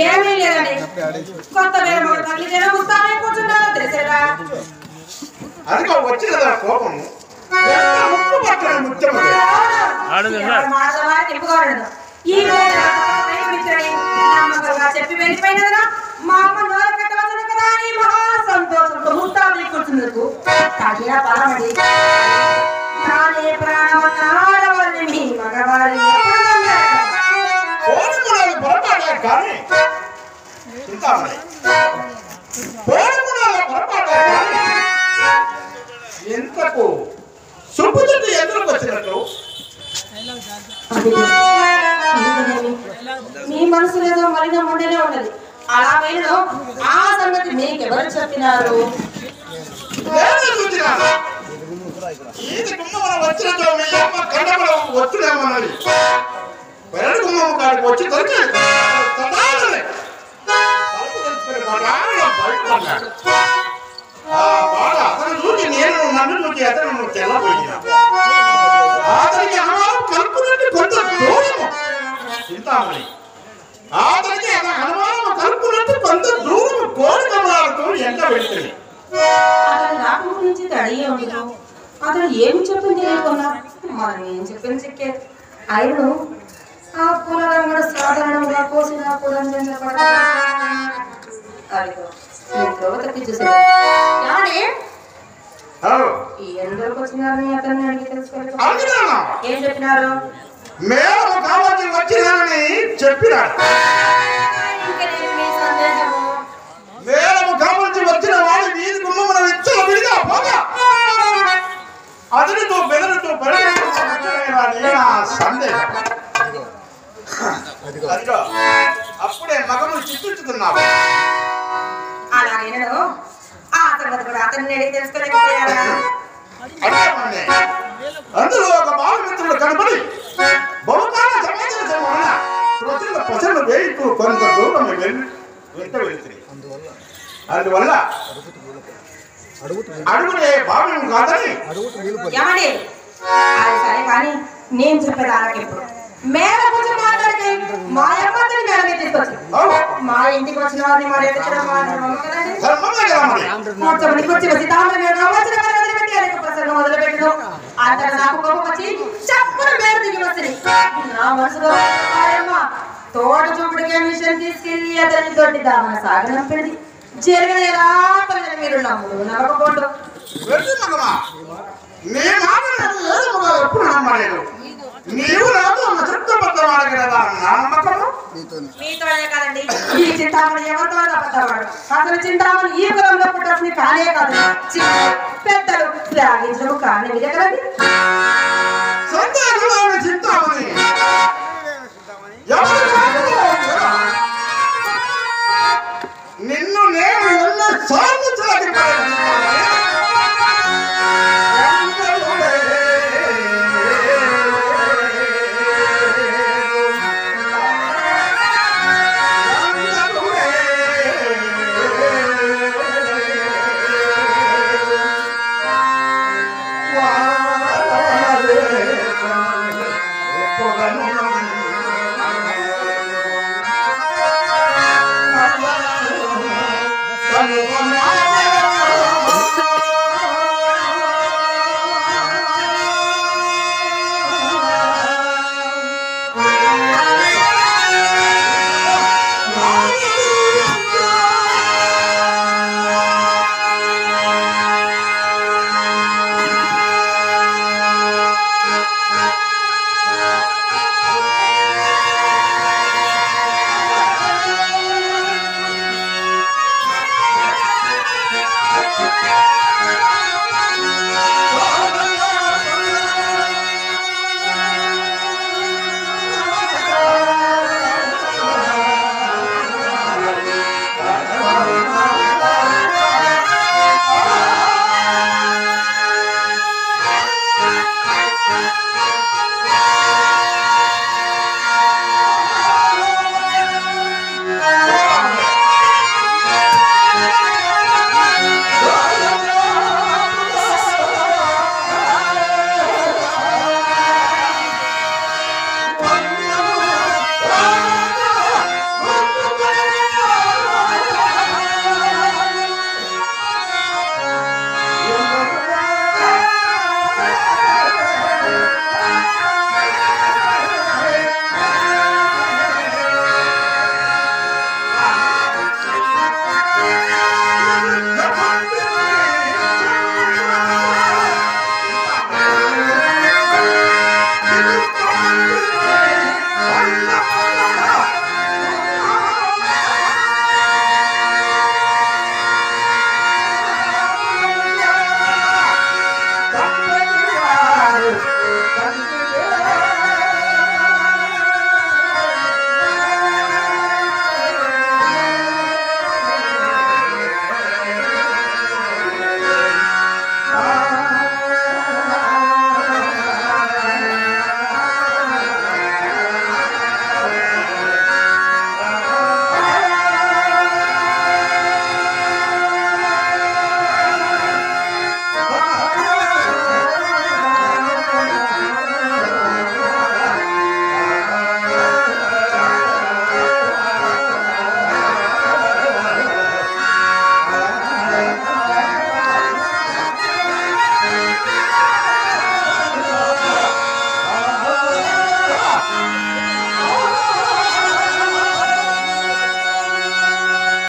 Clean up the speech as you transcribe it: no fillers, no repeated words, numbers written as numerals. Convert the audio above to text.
ఏమీ లేదండి కొత్త కూర్చున్నారో తెలిసేదా చెప్పి వెళ్ళిపోయినా మా అమ్మ నోరు పెట్టవద్దు కదా అని మహా సంతోషంతో ముస్తాబు కూర్చున్నందుకు తగిన బలమడి నానే ప్రాణం ఆడవాళ్ళని మీ మగవాళ్ళని ఎంతకు సుబ్బుతుడి ఎదురుకు వచ్చినట్టు మీ మనసులో ఏదో మలినం ఉండనే ఉన్నది అలా వెళ్ళను ఆ సంగతి మీకెవరు చెప్పినారు వచ్చుడేమన్నది పెరడు గుమ్మం కాడికి వచ్చి అతను చూసి నేను నన్ను చూసి అతను నువ్వు తెల్లబోయినా అతనికి అనుమానం కలుపునట్టు కొంత దూరము చింతామణి అతనికి అనుమానం కలుపునట్టు కొంత దూరము కోరికమాలతో ఎండ వెళ్తుంది అతని రాక గురించి అడిగే ఉండదు అతను ఏమి చెప్పింది లేకున్నా మనం ఏం చెప్పింది చెక్కే ఆయన ఆ పునరంగడు సాధారణంగా కోసినా కూడా ఎందుకు వచ్చినారని అతన్ని అడిగి తెలుసుకోవాలి ఏం చెప్పినారు మేము కావాల్సి వచ్చినారని చెప్పినారు మేము కావాల్సి వచ్చిన వాడు వీధి గుమ్మమున ఇచ్చలు విడిగా పోగా అతనితో బెదరుతో సందేహం అప్పుడే మగములు చిత్తుతున్నావు అలాగేనో ఆ సంగతి కూడా అతన్ని అడిగి తెలుసుకోలేకపోయారా అందులో ఒక బాలమిత్రుడు కనబడి బహుకాల సమాచారం పసలు వేయితూ కొంత దూరం వెంట వెళ్తుంది అందువల్ల అడుగునే భావ్యం కాదని ఏమండి అది సరే కానీ నేను చెప్పేది అలాగెప్పుడు మేడ కొంచెం మాట్లాడితే మా అమ్మని మేడమే తీసుకొచ్చి మా ఇంటికి వచ్చిన వారిని మరి ఎదుర్కొన్న మొదలుపెట్టడం అంత నాకు గొప్ప వచ్చి చెప్పులు మేడ దిగి వచ్చింది నా మనసులో తోట చూపుడికే విషయం తీసుకెళ్లి అతన్ని దొడ్డిద్దామన్న సాగనంపేది జరిగిన ఎలా మీరు నమ్ముడు నమ్మకపోండు ఎప్పుడు నమ్మలేదు నీవు నాకు మీతోనే కదండి ఈ చింతామణి ఎవరితో అబద్ధవాడు అసలు చింతామణి ఈ కులంలో పుట్టాల్సింది కానే కాదు పెద్దలు త్యాగించడం కానీ ఇదే కదండి చింతామణి నిన్ను నేను ఎన్నో సార్లు